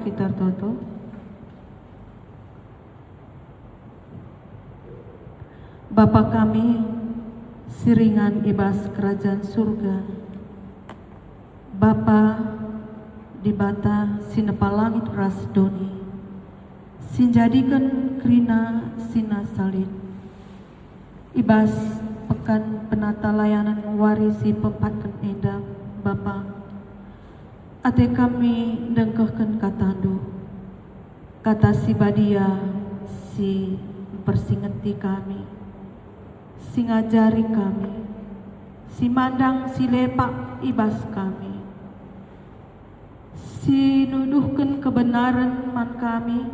kita toto. Bapa kami, siringan ibas kerajaan surga. Bapa di bata sinepa langit ras doni, sinjadikan kerina sina salin. Ibas pekan penata layanan warisi pempatkan endang Bapa. Ate kami dengkehkan katandu, kata si badia si persingeti kami, si ngajari kami, si mandang si lepak ibas kami, si nuduhkan kebenaran man kami,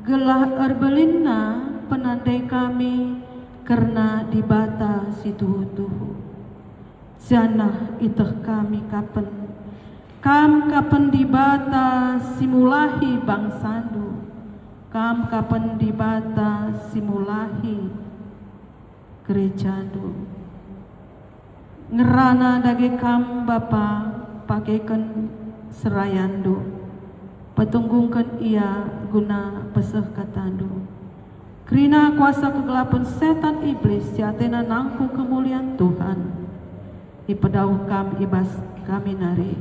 gelah erbelina penandai kami karena dibata si tuhu-tuhu. Janah iteh kami kapan kapan dibata simulahi bangsandu, kapan dibata simulahi gerejandu. Ngerana dage kam Bapa pakaikan serayandu, petunggungkan ia guna peseh katandu. Kerina kuasa kegelapan setan iblis siatena nangku kemuliaan Tuhan, ipedauh kam ibas kami nari.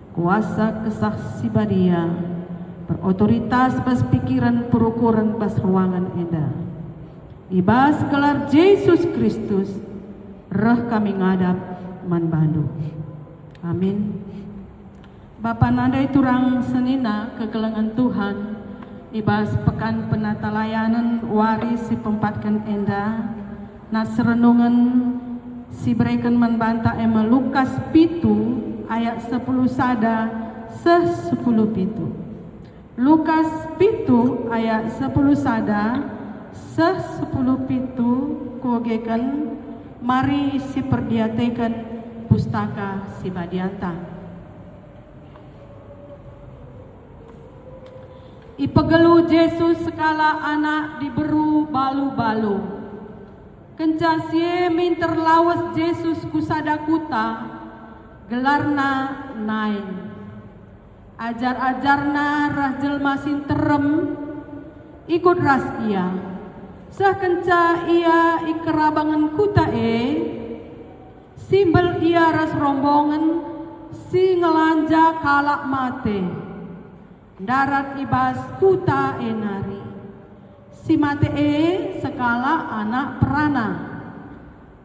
Kuasa kesah si badia berotoritas bas pikiran perukuran bas ruangan enda. Ibas gelar Yesus Kristus reh kami ngadap man bandu. Amin. Bapa nandai turang senina kegelengan Tuhan, ibas pekan penata layanan waris si pempatkan enda, nas renungan si berikan membantah ema Lukas pitu ayat 10 sada se 10 pitu. Lukas pitu ayat 10 sada se 10 pitu kogekan mari si perdiatekan pustaka si badianta. Ipegelu Yesus sekala anak diberu balu-balu. Kencasie minter lawas Yesus kusada kuta, gelarna nain. Ajar-ajarna rah jelma sinterem, ikut ras ia. Sah kenca ia ikerabangan kuta simbol ia ras rombongan, si ngelanja kalak mate. Darat ibas kuta nari, si mate sekala anak perana,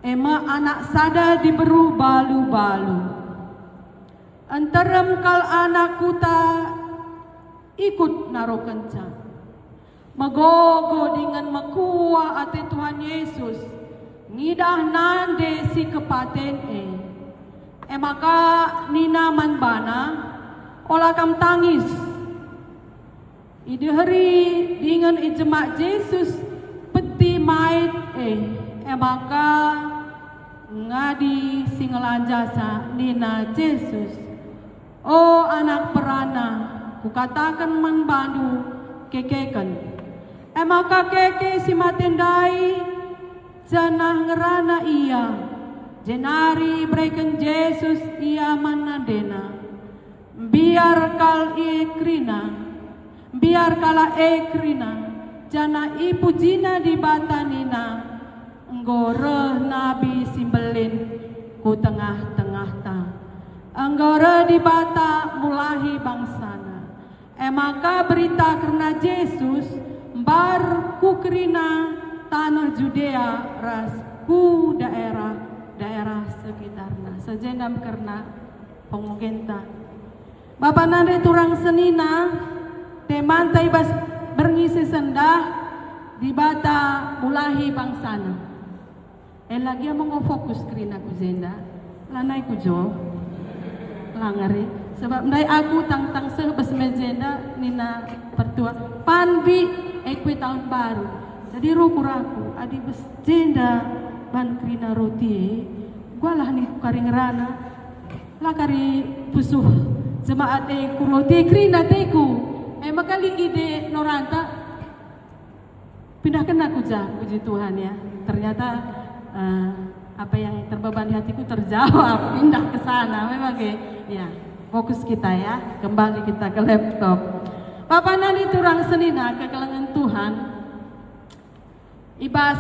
ema anak sada diberu balu-balu. Antarem kal anak kuta ikut naro kenca, magogo dengan makua ate Tuhan Yesus, ngidah nande si kepaten maka nina manbana olah kam tangis. Ide hari dengan ijemak Yesus peti mait maka ngadi singelanjasa nina Yesus. Oh anak perana, kukatakan man bandu kekekan. Maka keke si matendai janah ngerana ia, jenari berikan Yesus ia manadena. Biar kal krina, biar kala krina, jana ipu jina di batanina, nggore nabi simbelin ku tengah-tengah ta. Anggora di bata mulahi bangsana. Maka berita karena Yesus bar ku kerina tanah Judea ras ku daerah sekitarna. Sejendam karena pengugenta. Bapak nade turang senina temantai bas berngisi sendah di bata mulahi bangsana. Lagi mau fokus kerina ku zenda. Lanai ku jo. Langari sebab ndai aku tang sebes mejenda nina pertua panbi ekwi tahun baru jadi rukuraku adi bes jenda ban krina roti gua lah nih kari ngerana lah kari pusuh jemaat ku roti krina teku makali ide noranta pindahkan aku jah puji Tuhan ya ternyata apa yang terbeban di hatiku terjawab pindah ke sana memang ya fokus kita ya, kembali kita ke laptop. Bapak nani turang senina kekelengan Tuhan, ibas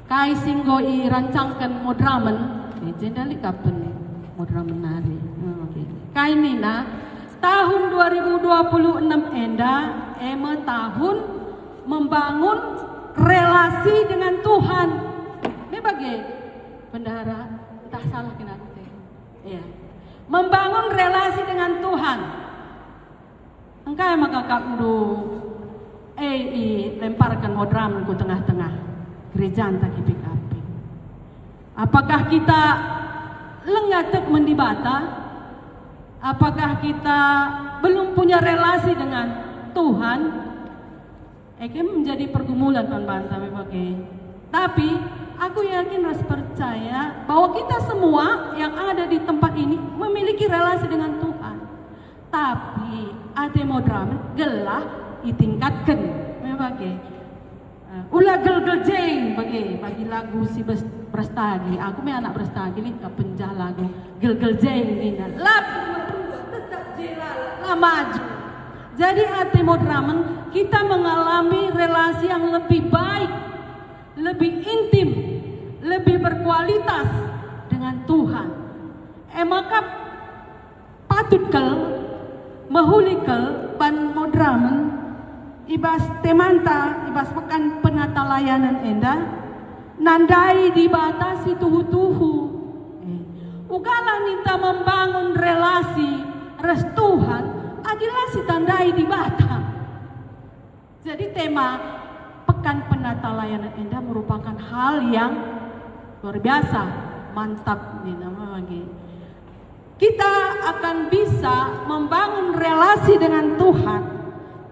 kai singgo i rancangkan modramen, jendali kapan modramen nari. Kai nina tahun 2026 enda tahun membangun relasi dengan Tuhan. Ini bagi bendahara entah salah kena ya. Membangun relasi dengan Tuhan. Engkau maka kakdu lemparkan modramen ke tengah-tengah gereja entah KPKP. Apakah kita lengatek mendibata? Apakah kita belum punya relasi dengan Tuhan? Menjadi pergumulan kawan-kawan sampai pakai. Tapi aku yakin ras percaya bahwa kita semua yang ada di tempat ini memiliki relasi dengan Tuhan. Tapi ada modern gelah ditingkatkan, memang ulah gel jeng bagi lagu si Brastagi. Aku me anak Brastagi ni kepenjah lagu gel jeng ni lagu tetap jela maju. Jadi hati modern kita mengalami relasi yang lebih baik, lebih intim, lebih berkualitas dengan Tuhan. Maka patut mahulikal ban modramen ibas temanta ibas pekan penata layanan enda nandai di batas tuhu-tuhu. Ugala minta membangun relasi restuhan adalah si tandai di bata. Jadi tema pekan penata layanan enda merupakan hal yang luar biasa, mantap nih nama lagi. Kita akan bisa membangun relasi dengan Tuhan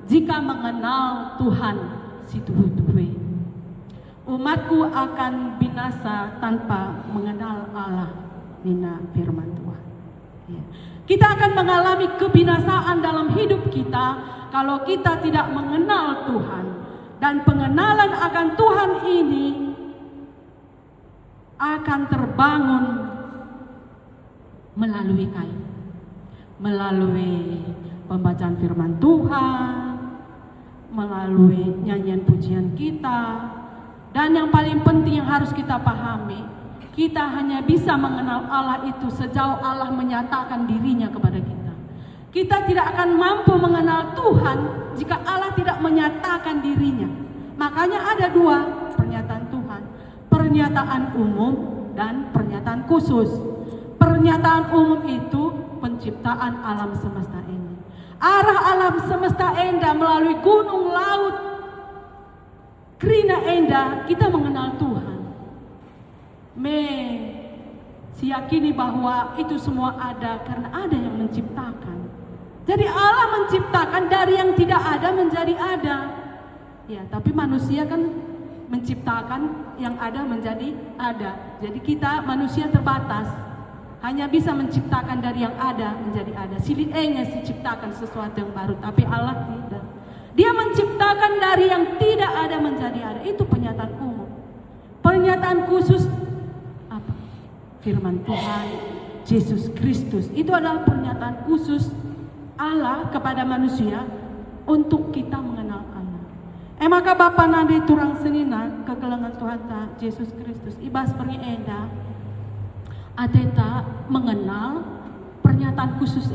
jika mengenal Tuhan si tuhu-tuhu. Umatku akan binasa tanpa mengenal Allah, nina firman Tuhan. Ya. Kita akan mengalami kebinasaan dalam hidup kita kalau kita tidak mengenal Tuhan. Dan pengenalan akan Tuhan ini akan terbangun melalui melalui pembacaan firman Tuhan, melalui nyanyian pujian kita. Dan yang paling penting yang harus kita pahami, kita hanya bisa mengenal Allah itu sejauh Allah menyatakan dirinya kepada kita. Kita tidak akan mampu mengenal Tuhan jika Allah tidak menyatakan dirinya. Makanya ada dua pernyataan Tuhan, pernyataan umum dan pernyataan khusus. Pernyataan umum itu penciptaan alam semesta ini. Arah alam semesta enda melalui gunung, laut, kerina enda kita mengenal Tuhan. Siyakini bahwa itu semua ada karena ada yang menciptakan. Jadi Allah menciptakan dari yang tidak ada menjadi ada. Ya, tapi manusia kan menciptakan yang ada menjadi ada. Jadi kita manusia terbatas. Hanya bisa menciptakan dari yang ada menjadi ada. Silienya ciptakan sesuatu yang baru, tapi Allah tidak. Dia menciptakan dari yang tidak ada menjadi ada. Itu pernyataan umum. Pernyataan khusus apa? Firman Tuhan, Yesus Kristus. Itu adalah pernyataan khusus Allah kepada manusia untuk kita mengenal Allah. Maka Bapa nade turang senina kegelangan Tuhan ta Yesus Kristus. Ibas pernienda ateta mengenal pernyataan khusus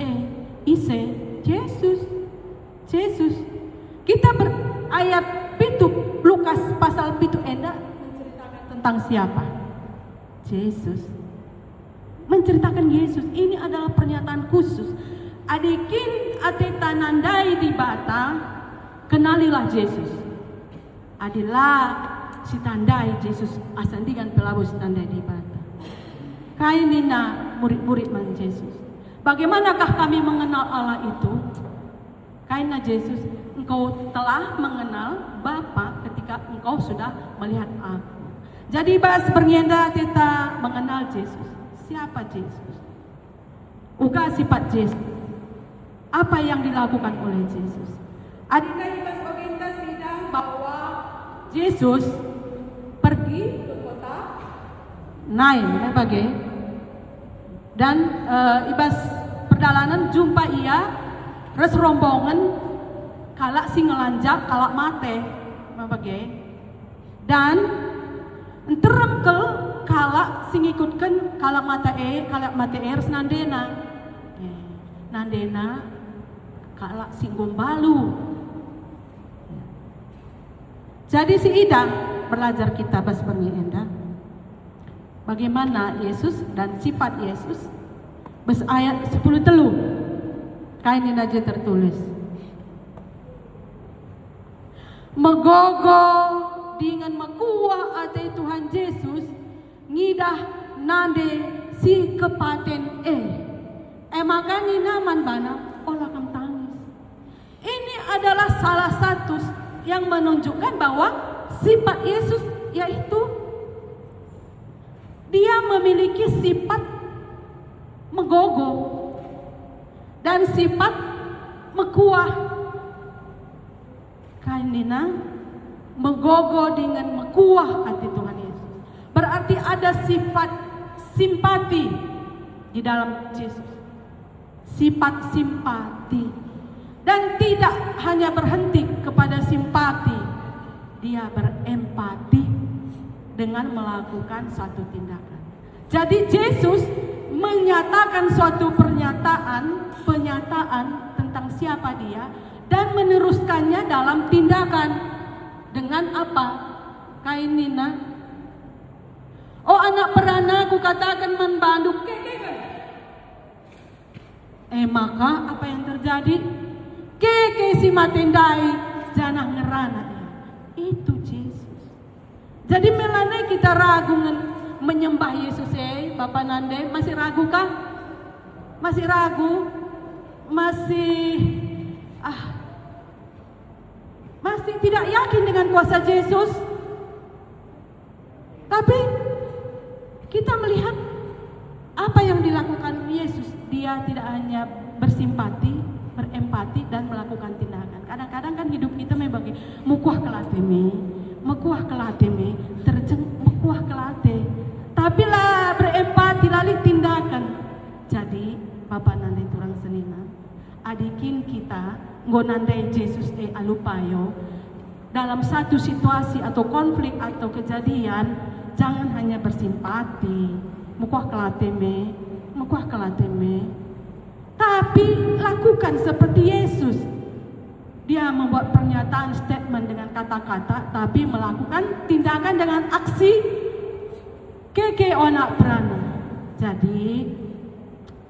ise Yesus. Kita ayat pitu Lukas pasal pitu enda menceritakan tentang siapa? Yesus. Menceritakan Yesus. Ini adalah pernyataan khusus. Adikin ateta nandai di bata, kenalilah Yesus. Adilah si tandai Yesus asandikan pelabu si tandai di bata. Kainina murid-murid man Yesus. Bagaimanakah kami mengenal Allah itu? Kaina Yesus, engkau telah mengenal Bapa ketika engkau sudah melihat aku. Jadi bahas bernyenda kita mengenal Yesus. Siapa Yesus? Uga sifat Yesus. Apa yang dilakukan oleh Yesus? Adina ibas baginda sidang bahwa Yesus pergi ke kota Nain, Dan ibas perjalanan jumpa ia res rombongan kalak si ngelanjak kalak mate bagai dan enteremkel kalak si ngikutkan kalak mate res nandena kalak si gombalu. Jadi si Ida belajar kita pas enda bagaimana Yesus dan sifat Yesus. Bes ayat 10 telu kainin aja tertulis. Megogo dengan mekuah ate Tuhan Yesus ngidah nade si kepaten makanya naman bana olah kam tangis. Ini adalah salah satu yang menunjukkan bahwa sifat Yesus yaitu dia memiliki sifat megogo dan sifat mekuah. Kainina megogo dengan mekuah hati Tuhan Yesus. Berarti ada sifat simpati di dalam Yesus. Sifat simpati. Dan tidak hanya berhenti kepada simpati, dia berempati dengan melakukan suatu tindakan. Jadi Yesus menyatakan suatu pernyataan tentang siapa dia dan meneruskannya dalam tindakan. Dengan apa? Kainina. Oh anak perana aku katakan membanduk. Maka apa yang terjadi? Keke si matendai janah ngerana. Itu Yesus. Jadi melanai kita ragu menyembah Yesus Bapak Nande, masih ragu kah? Masih ragu? Masih tidak yakin dengan kuasa Yesus? Tapi kita melihat apa yang dilakukan Yesus. Dia tidak hanya bersimpati, berempati dan melakukan tindakan. Kadang-kadang kan hidup kita memang mukuah kelateme, terjeng mukuah kelate. Tapi lah berempati lalu tindakan. Jadi Bapak nanti turang senina, adikin kita ngonandai Yesus alupayo dalam satu situasi atau konflik atau kejadian, jangan hanya bersimpati, mukuah kelateme, tapi lakukan seperti Yesus. Dia membuat pernyataan statement dengan kata-kata, tapi melakukan tindakan dengan aksi keke onak prana. Jadi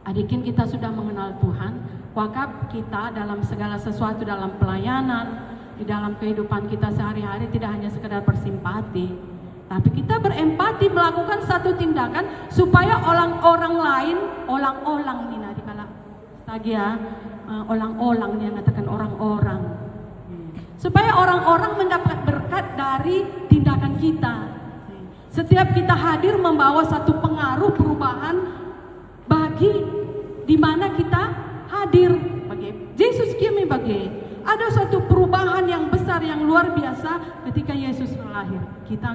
adikin kita sudah mengenal Tuhan, wakaf kita dalam segala sesuatu, dalam pelayanan, di dalam kehidupan kita sehari-hari tidak hanya sekedar bersimpati, tapi kita berempati melakukan satu tindakan supaya orang-orang lain, orang-orang ini dikala tadi ya, orang-orang yang mengatakan orang-orang, supaya orang-orang mendapat berkat dari tindakan kita. Setiap kita hadir membawa satu pengaruh perubahan bagi di mana kita hadir. Bagi Yesus kimi bagi ada suatu perubahan yang besar yang luar biasa ketika Yesus lahir. Kita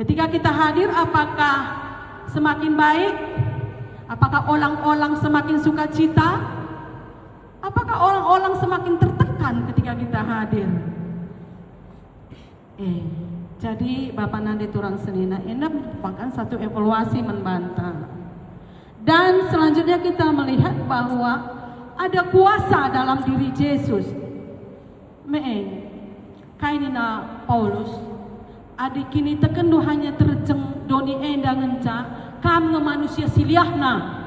ketika kita hadir, apakah semakin baik? Apakah orang-orang semakin sukacita? Apakah orang-orang semakin tertekan ketika kita hadir? Jadi Bapak Nande Turang Senina ini merupakan satu evaluasi membantah. Dan selanjutnya kita melihat bahwa ada kuasa dalam diri Yesus. Kainina Paulus adikini tekendu hanya terjeng doni enda ngenca kam manusia siliahna.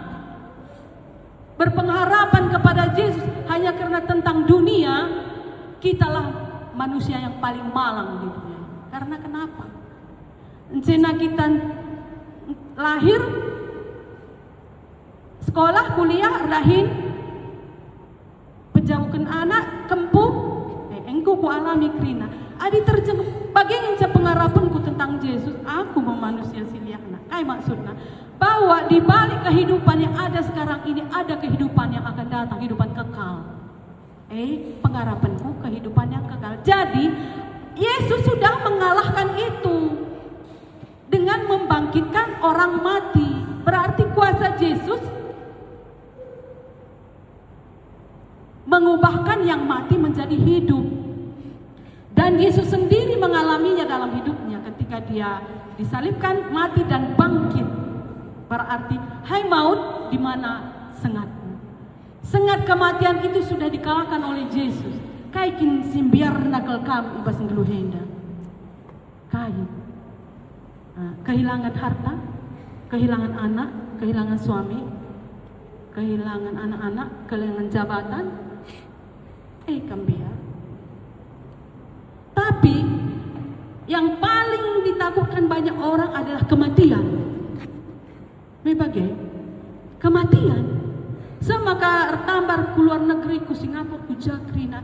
Berpengharapan kepada Yesus hanya karena tentang dunia, kitalah manusia yang paling malang di dunia. Karena kenapa? Encena kita lahir, sekolah, kuliah, rahin, pejauhkan anak, kempuh, engkau ku alami krina. Adi terjeng, bagaimana pengharapanku tentang Yesus? Aku manusia siliahna. Kayak maksudnya bahwa di balik kehidupan yang ada sekarang ini ada kehidupan yang akan datang, kehidupan kekal. Pengharapanku kehidupan yang kekal. Jadi Yesus sudah mengalahkan itu dengan membangkitkan orang mati. Berarti kuasa Yesus mengubahkan yang mati menjadi hidup. Dan Yesus sendiri mengalaminya dalam hidupnya ketika dia disalibkan, mati dan bangkit. Berarti, hai maut, di mana sengatmu? Sengat kematian itu sudah dikalahkan oleh Yesus. Kaikin simbiar nakal kam ibas ngeluhenda. Kehilangan harta, kehilangan anak, kehilangan suami, kehilangan anak-anak, kehilangan jabatan, kambiar. Tapi yang paling ditakutkan banyak orang adalah kematian. Membagai kematian. Semaka tambar keluar negeri ku Singapura ku Jakrina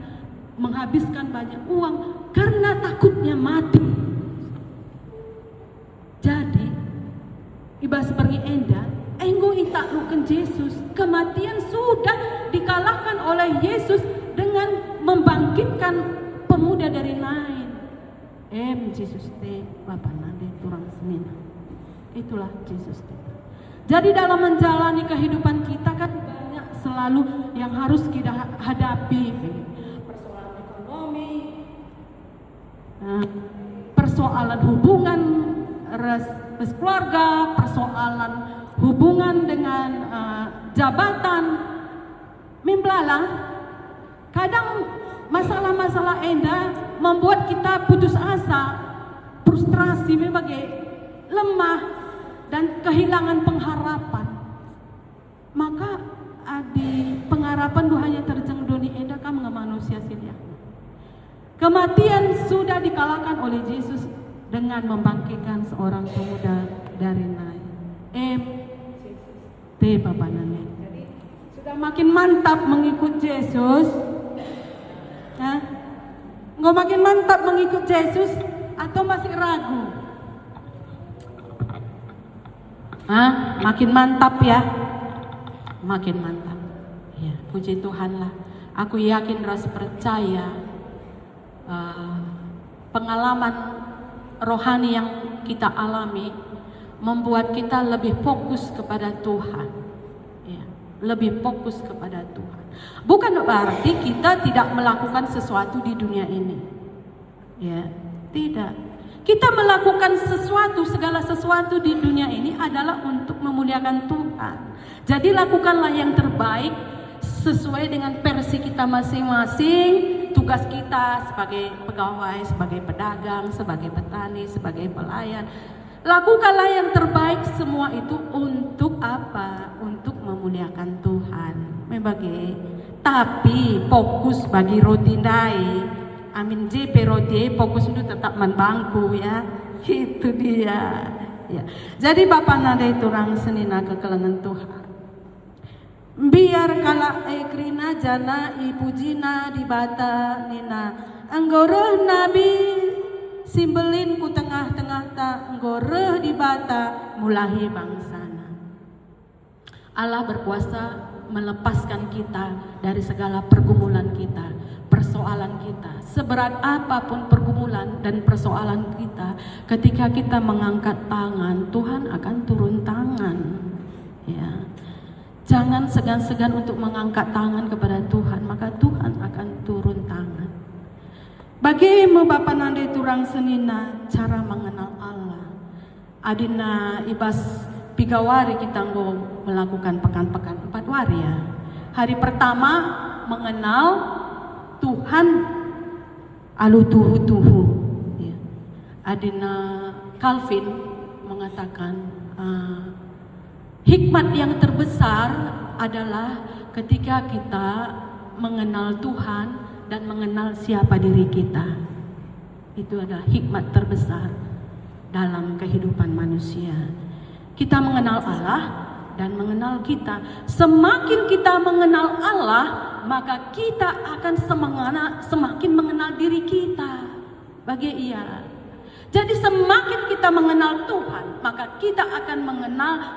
menghabiskan banyak uang karena takutnya mati. Jadi ibas pergi enda enggo itaklukan Yesus. Kematian sudah dikalahkan oleh Yesus dengan membangkitkan pemuda dari lain. Yesus te Bapa nade turang semina. Itulah Yesus te. Jadi dalam menjalani kehidupan kita kan banyak selalu yang harus kita hadapi. Persoalan ekonomi, persoalan hubungan keluarga, persoalan hubungan dengan jabatan. Membelalang, kadang masalah-masalah enda membuat kita putus asa, frustrasi, berbagai lemah dan kehilangan pengharapan. Maka adi pengharapan hanya terjang dunia enda kamu manusia silia. Kematian sudah dikalahkan oleh Yesus dengan membangkitkan seorang pemuda dari lain. Te Bapa nane. Jadi sudah makin mantap mengikut Yesus. Nggak makin mantap mengikut Yesus atau masih ragu? Makin mantap ya. Makin mantap. Ya, puji Tuhan lah. Aku yakin rasa percaya pengalaman rohani yang kita alami membuat kita lebih fokus kepada Tuhan, ya, lebih fokus kepada Tuhan. Bukan berarti kita tidak melakukan sesuatu di dunia ini, ya, tidak. Kita melakukan sesuatu, segala sesuatu di dunia ini adalah untuk memuliakan Tuhan. Jadi lakukanlah yang terbaik sesuai dengan versi kita masing-masing. Tugas kita sebagai pegawai, sebagai pedagang, sebagai petani, sebagai pelayan, lakukanlah yang terbaik. Semua itu untuk apa? Untuk memuliakan Tuhan. Membagi, tapi fokus bagi roti dai. Amin JP roti, fokus itu tetap membangku ya. Itu dia. Ya. Jadi Bapak nada itu orang senina kekelengan Tuhan. Biar kala ekrina jana ipujina di bata nina anggoreh nabi simbelin ku tengah-tengah ta anggoreh di bata mulahi bangsana. Allah berkuasa melepaskan kita dari segala pergumulan kita, persoalan kita. Seberat apapun pergumulan dan persoalan kita, ketika kita mengangkat tangan, Tuhan akan turun tangan. Ya. Jangan segan-segan untuk mengangkat tangan kepada Tuhan, maka Tuhan akan turun tangan. Bagaimana Bapak nande turang senina cara mengenal Allah? Adina ibas pigawari kita melakukan pekan-pekan 4 hari ya. Hari pertama mengenal Tuhan alu tuhu-tuhu. Ya. Adina Calvin mengatakan hikmat yang terbesar adalah ketika kita mengenal Tuhan dan mengenal siapa diri kita. Itu adalah hikmat terbesar dalam kehidupan manusia. Kita mengenal Allah dan mengenal kita. Semakin kita mengenal Allah, maka kita akan semakin mengenal diri kita. Bagi ia. Jadi semakin kita mengenal Tuhan, maka kita akan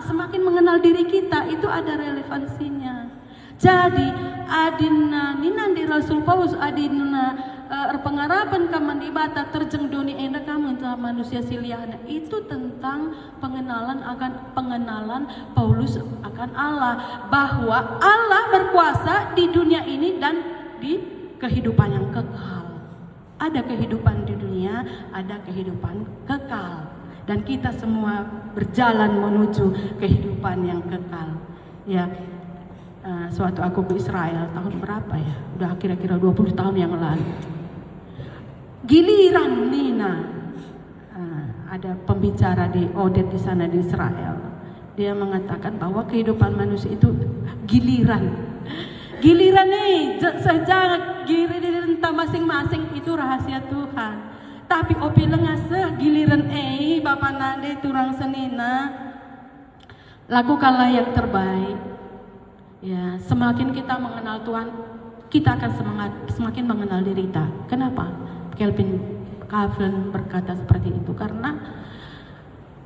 semakin mengenal diri kita. Itu ada relevansinya. Jadi adina ninandi Rasul Paulus adina pengarapan kaman di bata terjeng doni enda kamu manusia siliahna itu tentang pengenalan Paulus akan Allah, bahwa Allah berkuasa di dunia ini dan di kehidupan yang kekal. Ada kehidupan di dunia, ada kehidupan kekal, dan kita semua berjalan menuju kehidupan yang kekal. Ya, suatu aku ke Israel tahun berapa ya? Udah kira-kira 20 tahun yang lalu. Giliran Nina, ada pembicara di Odet di sana di Israel. Dia mengatakan bahwa kehidupan manusia itu giliran. Giliran nih, sejak giliran masing-masing itu rahasia Tuhan. Tapi opi lengase giliran Bapak Nande turang senina, lakukanlah yang terbaik. Ya, semakin kita mengenal Tuhan, kita akan semakin mengenal diri kita. Kenapa? Calvin berkata seperti itu karena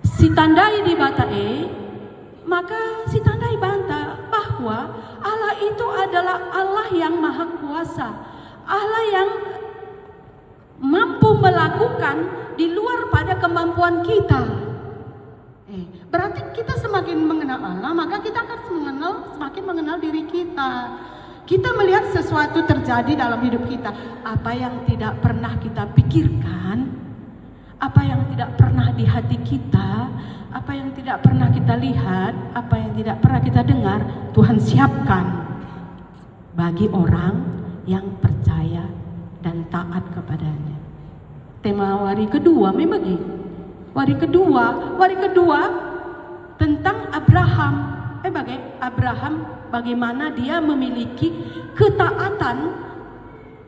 si tandai di bata maka si tandai banta bahwa Allah itu adalah Allah yang maha kuasa, Allah yang mampu melakukan di luar pada kemampuan kita. Berarti kita semakin mengenal Allah, maka kita akan semakin mengenal diri kita. Kita melihat sesuatu terjadi dalam hidup kita, apa yang tidak pernah kita pikirkan, apa yang tidak pernah di hati kita, apa yang tidak pernah kita lihat, apa yang tidak pernah kita dengar, Tuhan siapkan bagi orang yang percaya dan taat kepadanya. Tema wari kedua memang Wari kedua tentang Abraham. Bagaimana dia memiliki ketaatan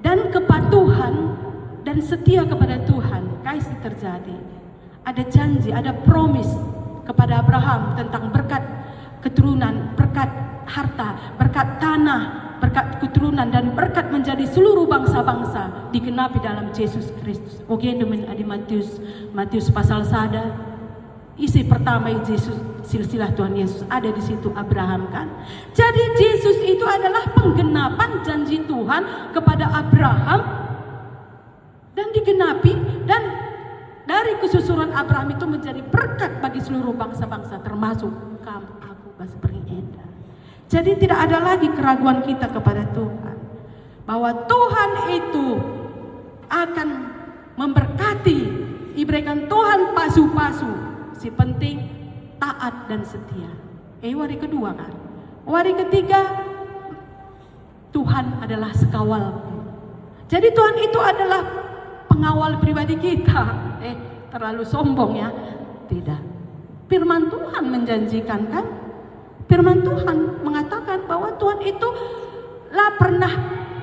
dan kepatuhan dan setia kepada Tuhan. Kasih terjadi. Ada janji, ada promise kepada Abraham tentang berkat keturunan, berkat harta, berkat tanah, berkat keturunan, dan berkat menjadi seluruh bangsa-bangsa digenapi dalam Yesus Kristus. Oke, demen adi Matius pasal 1. Isi pertama Yesus, silsilah Tuhan Yesus ada di situ Abraham kan. Jadi Yesus itu adalah penggenapan janji Tuhan kepada Abraham dan digenapi, dan dari kesusuran Abraham itu menjadi berkat bagi seluruh bangsa-bangsa termasuk kamu, aku, Basbering Enda. Jadi tidak ada lagi keraguan kita kepada Tuhan bahwa Tuhan itu akan memberkati, diberikan Tuhan pasu-pasu. Si penting taat dan setia. Wari kedua kan. Wari ketiga, Tuhan adalah sekawalku. Jadi Tuhan itu adalah pengawal pribadi kita. Terlalu sombong ya. Tidak. Firman Tuhan menjanjikan kan. Firman Tuhan mengatakan bahwa Tuhan itu lah pernah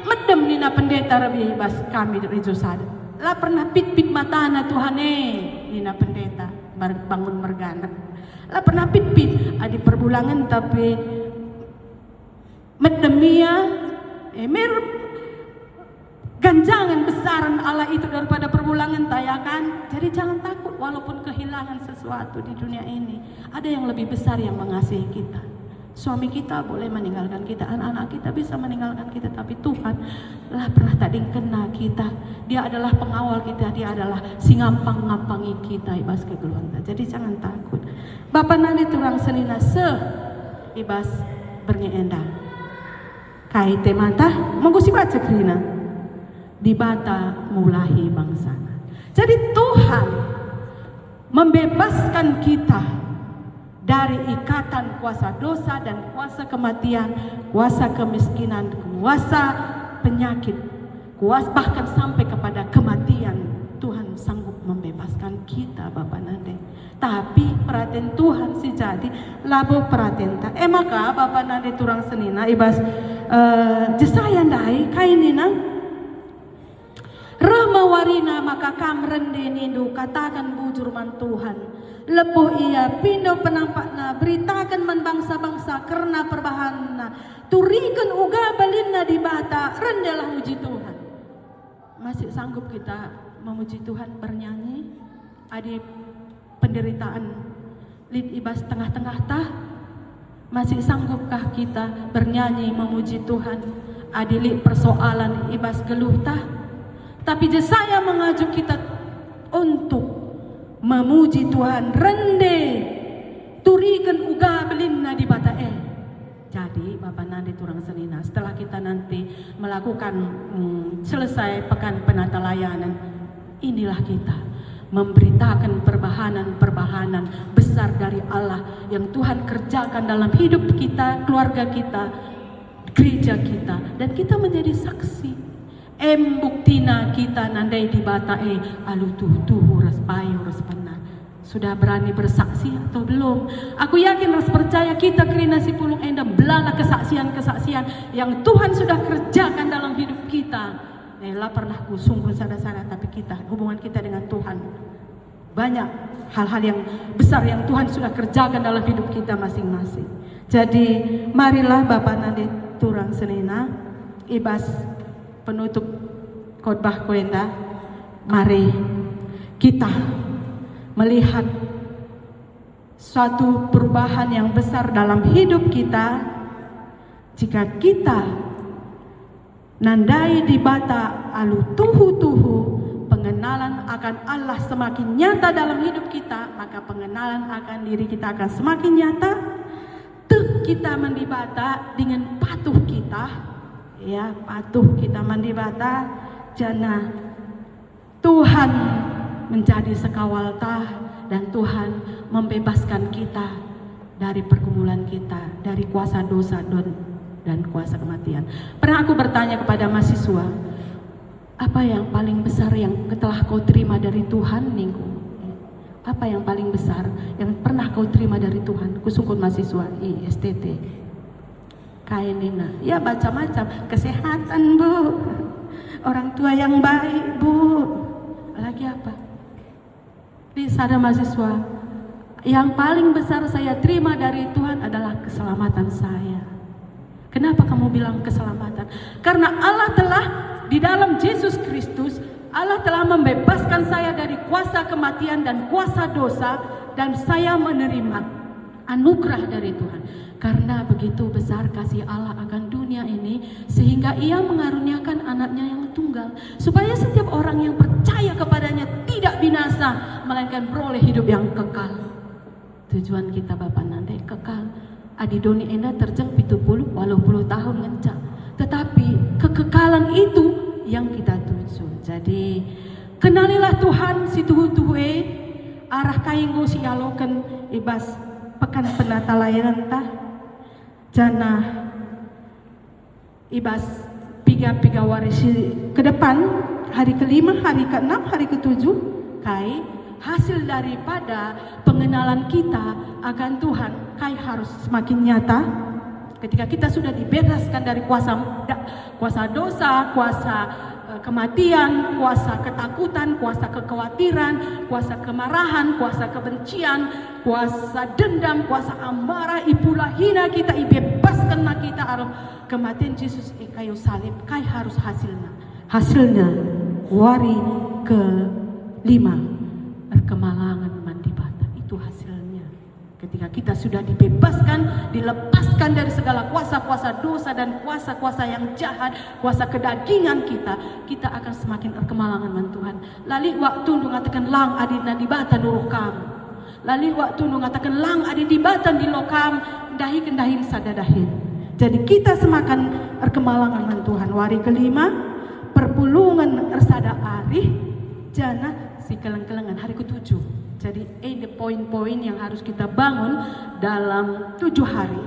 medem nina pendeta Rabi Bas kami dari Josada. Lah pernah pit-pit matana Tuhan nina pendeta bangun mergana. Lah pernah pit-pit adi perbulangan tapi medemia ganjangan besaran Allah itu daripada perbulangan tayakan. Jadi jangan takut walaupun kehilangan sesuatu di dunia ini. Ada yang lebih besar yang mengasihi kita. Suami kita boleh meninggalkan kita, anak-anak kita bisa meninggalkan kita, tapi Tuhan lah pernah tadi kena kita. Dia adalah pengawal kita, dia adalah si ngampang-ngampangi kita ibas kegeluanta. Jadi jangan takut. Bapak nanti turang selina ibas bernyenda. Kai temata menggusi baca krina di bata mulahi bangsa. Jadi Tuhan membebaskan kita dari ikatan kuasa dosa dan kuasa kematian, kuasa kemiskinan, kuasa penyakit, kuasa bahkan sampai kepada kematian. Tuhan sanggup membebaskan kita Bapak Nande. Tapi perhatian Tuhan sih jadi labo perhatian ta. Maka Bapak Nande turang senina ibas jesayan dai kainina Ramawarina maka kamren denindu katakan bujur man Tuhan. Lepuh ia pindo penampakna beritakan man bangsa-bangsa karena perbahanna turikan uga balinna di bata rendalah muji Tuhan. Masih sanggup kita memuji Tuhan bernyanyi adi penderitaan lid ibas tengah-tengah tah? Masih sanggupkah kita bernyanyi memuji Tuhan adi lid persoalan ibas geluh tah? Tapi Yesaya mengajak kita untuk memuji Tuhan. Rende turikan uga belinna di batae. Jadi Bapak nanti turang senina, setelah kita nanti melakukan selesai pekan penata layanan, inilah kita memberitakan perbahanan besar dari Allah yang Tuhan kerjakan dalam hidup kita, keluarga kita, gereja kita, dan kita menjadi saksi. Buktina kita nandai di batae alu tuh ras payu ras pena. Sudah berani bersaksi atau belum? Aku yakin, harus percaya kita kerina si pulung enda belana kesaksian-kesaksian yang Tuhan sudah kerjakan dalam hidup kita. Lah pernah kusungguh sana-sana, tapi kita, hubungan kita dengan Tuhan, banyak hal-hal yang besar yang Tuhan sudah kerjakan dalam hidup kita masing-masing. Jadi marilah Bapak nanti turang senina, ibas penutup khotbah kuenda, mari kita melihat suatu perubahan yang besar dalam hidup kita jika kita nandai di bata alu tuhu pengenalan akan Allah semakin nyata dalam hidup kita, maka pengenalan akan diri kita akan semakin nyata. Kita mendibata dengan patuh kita, ya, patuh kita mendibata jana Tuhan menjadi sekawal tah, dan Tuhan membebaskan kita dari pergumulan kita, dari kuasa dosa dan kuasa kematian. Pernah aku bertanya kepada mahasiswa, apa yang paling besar yang telah kau terima dari Tuhan minggu? Apa yang paling besar yang pernah kau terima dari Tuhan? Kusungkun mahasiswa ISTT. Kainina, ya macam-macam, kesehatan Bu, orang tua yang baik Bu, lagi apa? Di sana mahasiswa, yang paling besar saya terima dari Tuhan adalah keselamatan saya. Kenapa kamu bilang keselamatan? Karena Allah telah di dalam Yesus Kristus, Allah telah membebaskan saya dari kuasa kematian dan kuasa dosa, dan saya menerima anugerah dari Tuhan. Karena begitu besar kasih Allah akan dunia ini, sehingga Ia mengaruniakan anaknya yang tunggal, supaya setiap orang yang percaya kepadanya tidak binasa, melainkan beroleh hidup yang kekal. Tujuan kita Bapak nanti kekal. Adi doni enda terjeng 70 80 tahun ngencak, tetapi kekekalan itu yang kita tuju. Jadi kenalilah Tuhan si tuhu-tuhe, arah kainggo si aloken ibas pekan penata layanan tah jana ibas piga warisi ke depan, hari ke-5, hari ke-6, hari ke-7 kai hasil daripada pengenalan kita akan Tuhan kai harus semakin nyata. Ketika kita sudah dibebaskan dari kuasa dosa, kuasa kematian, kuasa ketakutan, kuasa kekhawatiran, kuasa kemarahan, kuasa kebencian, kuasa dendam, kuasa amarah, ipulah hina kita ibebaskan na kita alam kematian Yesus kayu salib kai harus hasilnya wari ke-5 kemalangan mandi bata, itu hasilnya. Ketika kita sudah dibebaskan, dilepaskan dari segala kuasa-kuasa dosa dan kuasa-kuasa yang jahat, kuasa kedagingan kita akan semakin kemalangan man Tuhan. Lali waktu mengatakan lang adi nadibatan urukam. Lali waktu mengatakan lang adi dibatan di lokam, dahi kendahin sadadahin. Jadi kita semakin kemalangan man Tuhan. Wari ke-5 perpulungan ersada arih jana si keleng-kelengan hari ke-7. Jadi ini poin-poin yang harus kita bangun dalam 7 hari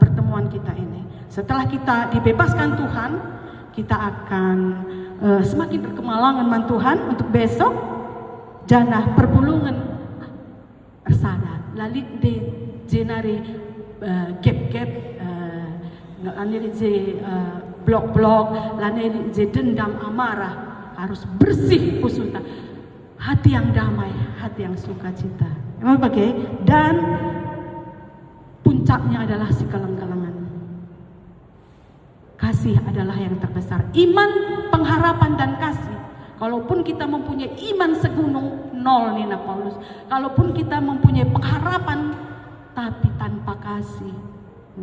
pertemuan kita ini. Setelah kita dibebaskan Tuhan, kita akan semakin berkemalangan man Tuhan untuk besok jana perpulungan ersada. Lalit de jenari gap-gap lani je blok-blok, lani je dendam amarah harus bersih khususnya. Hati yang damai, hati yang sukacita. Emang bagai? Dan puncaknya adalah si keleng-kelengan. Kasih adalah yang terbesar. Iman, pengharapan dan kasih. Kalaupun kita mempunyai iman segunung, nol Nina Paulus. Kalaupun kita mempunyai pengharapan, tapi tanpa kasih,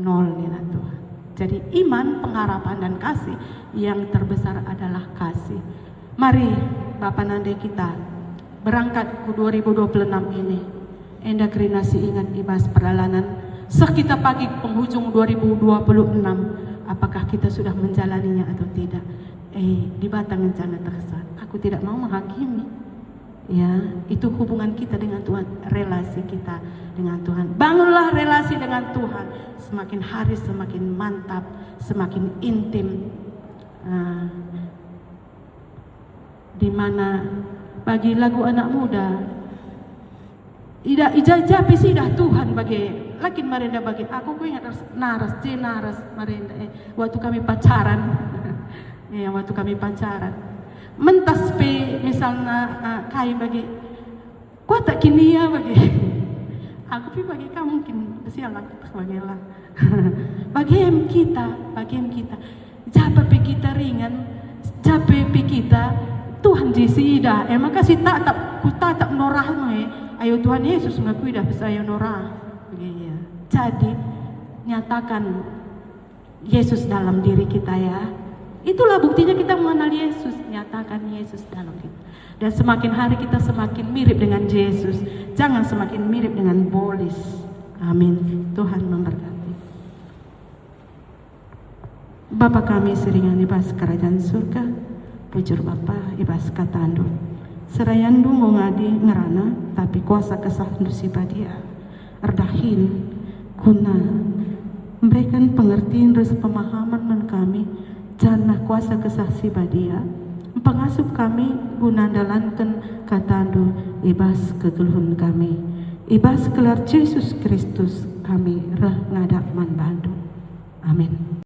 nol Nina Tuhan. Jadi iman, pengharapan dan kasih, yang terbesar adalah kasih. Mari Bapak Nande kita berangkat ke 2026 ini. Enda kerinasi ingat ibas perjalanan sekitar pagi penghujung 2026. Apakah kita sudah menjalaninya atau tidak? Di batang jangan tersesat. Aku tidak mau menghakimi. Ya, itu hubungan kita dengan Tuhan, relasi kita dengan Tuhan. Bangunlah relasi dengan Tuhan. Semakin hari semakin mantap, semakin intim. Di mana bagi lagu anak muda, ida ijajapi sidah Tuhan bagi lakin marenda bagi aku ingat naras marenda waktu kami pacaran. Ya, waktu kami pacaran mentas pe misalnya kai bagi kuat tak kini ya bagi aku pi bagi kamu mungkin sialan bagilah bagi kita japa pe kita ringan japa pe kita Tuhan jisi dah makasih tak ku tak norah ayo Tuhan Yesus ngaku dah saya norah ya. Jadi nyatakan Yesus dalam diri kita ya. Itulah buktinya kita mengenal Yesus, nyatakan Yesus dalam kita. Dan semakin hari kita semakin mirip dengan Yesus, jangan semakin mirip dengan bolis. Amin. Tuhan memberkati. Bapa kami seringan ibas kerajaan surga, bujur Bapa ibas katandu. Serayandu ngadi ngerana, tapi kuasa kesahandu sibadia. Erdahin, guna, memberikan pengertian rasa pemahaman men kami, janah kuasa kesaksi badia pengasup kami guna dalankan katandu ibas kegeluhun kami ibas kelar Yesus Kristus kami reh ngadak man bandu. Amin.